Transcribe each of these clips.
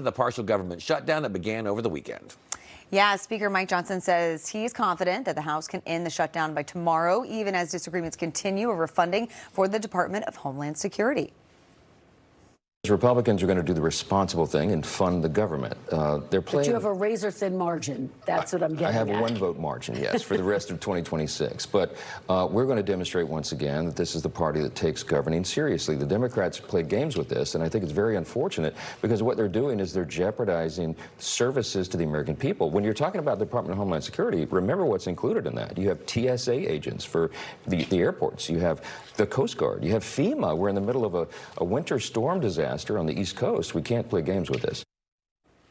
the partial government shutdown that began over the weekend. Yeah, Speaker Mike Johnson says he's confident that the House can end the shutdown by tomorrow, even as disagreements continue over funding for the Department of Homeland Security. Republicans are going to do the responsible thing and fund the government. They're playing. But you have a razor-thin margin. That's what I'm getting at. I have a one-vote margin, yes, for the rest of 2026. But we're going to demonstrate once again that this is the party that takes governing seriously. The Democrats play games with this, and I think it's very unfortunate because what they're doing is they're jeopardizing services to the American people. When you're talking about the Department of Homeland Security, remember what's included in that. You have TSA agents for the airports. You have the Coast Guard. You have FEMA. We're in the middle of a winter storm disaster on the East Coast. We can't play games with this.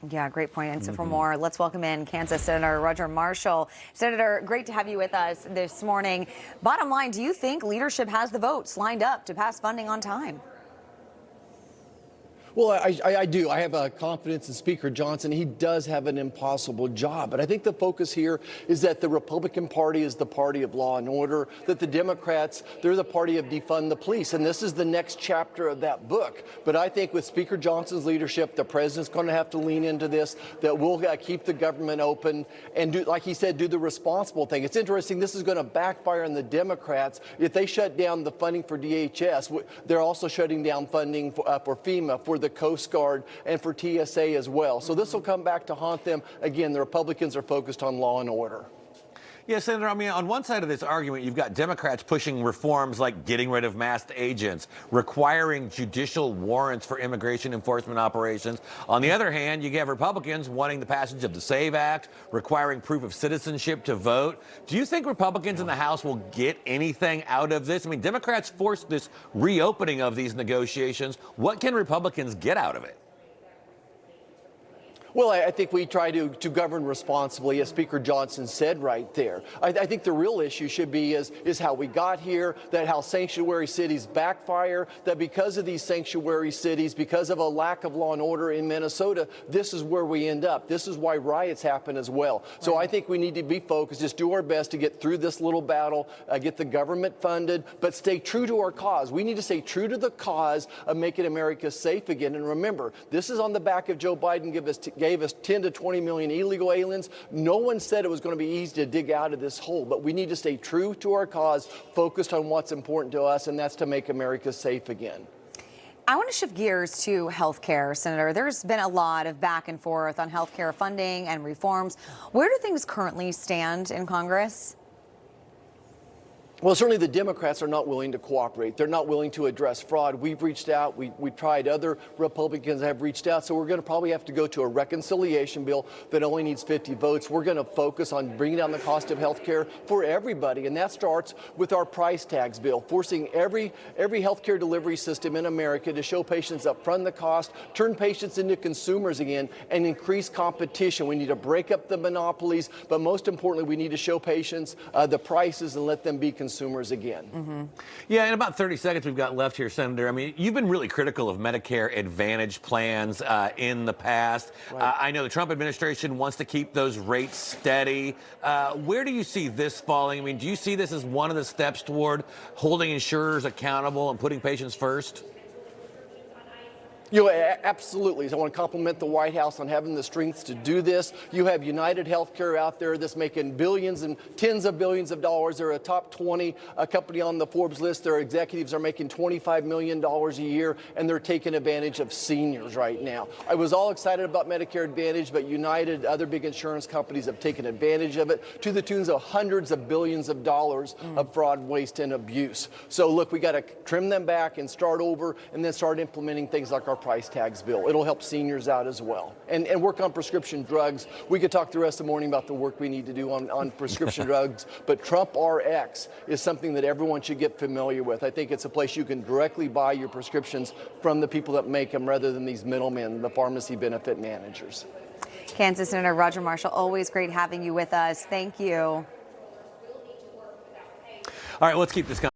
Yeah, great point. And so for more, let's welcome in Kansas Senator Roger Marshall. Senator, great to have you with us this morning. Bottom line, do you think leadership has the votes lined up to pass funding on time? Well, I do. I have confidence in Speaker Johnson. He does have an impossible job. But I think the focus here is that the Republican Party is the party of law and order, that the Democrats, they're the party of defund the police. And this is the next chapter of that book. But I think with Speaker Johnson's leadership, the president's going to have to lean into this, that we'll keep the government open and, do, like he said, do the responsible thing. It's interesting. This is going to backfire on the Democrats. If they shut down the funding for DHS, they're also shutting down funding for FEMA, for the Coast Guard, and for TSA as well. So this will come back to haunt them. Again, the Republicans are focused on law and order. Yeah, Senator, I mean, on one side of this argument, you've got Democrats pushing reforms like getting rid of masked agents, requiring judicial warrants for immigration enforcement operations. On the other hand, you have Republicans wanting the passage of the SAVE Act, requiring proof of citizenship to vote. Do you think Republicans in the House will get anything out of this? I mean, Democrats forced this reopening of these negotiations. What can Republicans get out of it? Well, I think we try to govern responsibly, as Speaker Johnson said right there. I think the real issue should be is how we got here, that how sanctuary cities backfire, that because of these sanctuary cities, because of a lack of law and order in Minnesota, this is where we end up. This is why riots happen as well. So I think we need to be focused, just do our best to get through this little battle, get the government funded, but stay true to our cause. We need to stay true to the cause of making America safe again. And remember, this is on the back of Joe Biden gave us 10 to 20 million illegal aliens. No one said it was going to be easy to dig out of this hole, but we need to stay true to our cause, focused on what's important to us, and that's to make America safe again. I want to shift gears to health care, Senator. There's been a lot of back and forth on health care funding and reforms. Where do things currently stand in Congress? Well, certainly the Democrats are not willing to cooperate. They're not willing to address fraud. We've reached out. We tried. Other Republicans have reached out. So we're going to probably have to go to a reconciliation bill that only needs 50 votes. We're going to focus on bringing down the cost of health care for everybody. And that starts with our price tags bill, forcing every health care delivery system in America to show patients up front the cost, turn patients into consumers again, and increase competition. We need to break up the monopolies. But most importantly, we need to show patients the prices and let them be consumers again. Yeah, in about 30 seconds we've got left here, Senator. I mean, you've been really critical of Medicare Advantage plans in the past. Right. I know the Trump administration wants to keep those rates steady. Where do you see this falling? I mean, do you see this as one of the steps toward holding insurers accountable and putting patients first? You know, absolutely. So I want to compliment the White House on having the strength to do this. You have United Healthcare out there that's making billions and tens of billions of dollars. They're a top 20 company on the Forbes list. Their executives are making $25 million a year, and they're taking advantage of seniors right now. I was all excited about Medicare Advantage, but United, other big insurance companies have taken advantage of it to the tunes of hundreds of billions of dollars of fraud, waste, and abuse. So look, we got to trim them back and start over, and then start implementing things like our price tags bill. It'll help seniors out as well. And work on prescription drugs. We could talk the rest of the morning about the work we need to do on prescription drugs, but Trump RX is something that everyone should get familiar with. I think it's a place you can directly buy your prescriptions from the people that make them rather than these middlemen, the pharmacy benefit managers. Kansas Senator Roger Marshall, always great having you with us. Thank you. All right, let's keep this going.